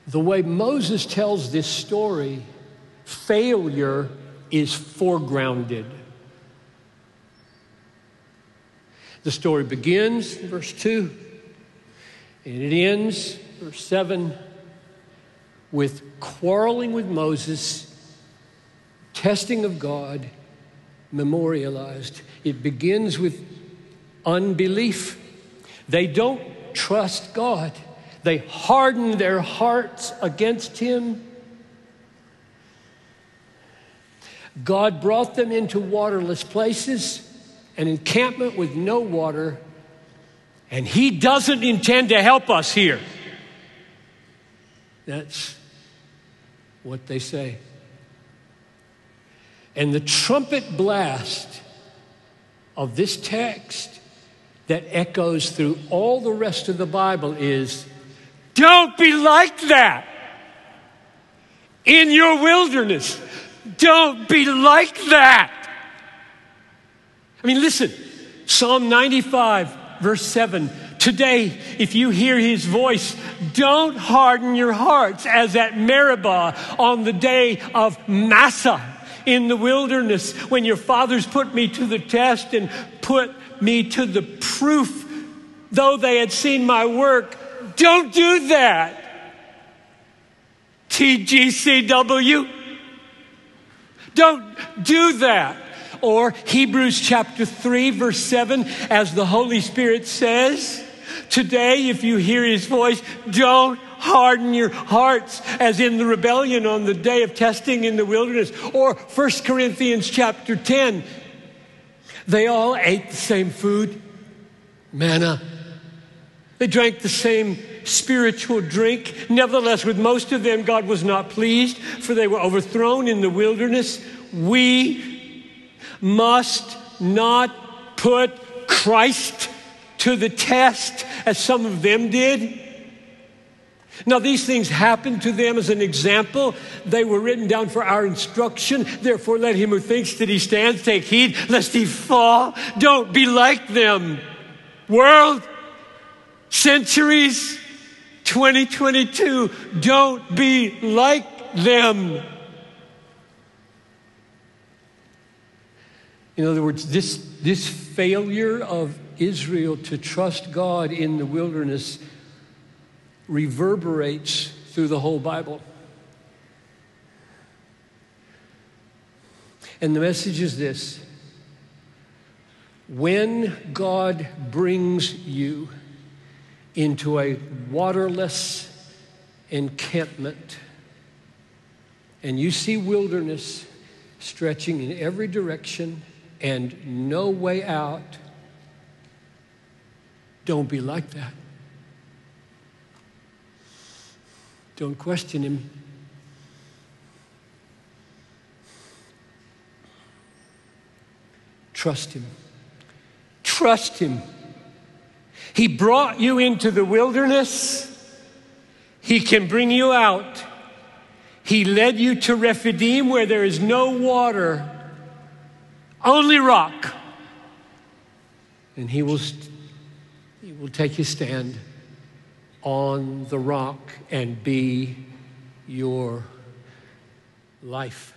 The way Moses tells this story, failure is foregrounded. The story begins, verse 2, and it ends, verse 7, with quarreling with Moses, testing of God, memorialized. It begins with unbelief. They don't trust God. They harden their hearts against him. God brought them into waterless places, an encampment with no water, and he doesn't intend to help us here. That's what they say. And the trumpet blast of this text that echoes through all the rest of the Bible is, don't be like that in your wilderness. Don't be like that. I mean, listen, Psalm 95, verse 7. Today, if you hear his voice, don't harden your hearts as at Meribah on the day of Massah in the wilderness, when your fathers put me to the test and put me to the proof, though they had seen my work. Don't do that. TGCW. Don't do that. Or Hebrews chapter 3, verse 7, as the Holy Spirit says, today, if you hear his voice, don't harden your hearts as in the rebellion on the day of testing in the wilderness. Or 1 Corinthians chapter 10, they all ate the same food, manna. They drank the same spiritual drink. Nevertheless, with most of them, God was not pleased, for they were overthrown in the wilderness. We must not put Christ to the test as some of them did. Now, these things happened to them as an example. They were written down for our instruction. Therefore, let him who thinks that he stands take heed lest he fall. Don't be like them. World, centuries, 2022, don't be like them. In other words, this failure of Israel to trust God in the wilderness reverberates through the whole Bible. And the message is this: when God brings you into a waterless encampment and you see wilderness stretching in every direction and no way out, don't be like that. Don't question him. Trust him. Trust him. He brought you into the wilderness. He can bring you out. He led you to Rephidim where there is no water, only rock. And he will take his stand on the rock and be your life.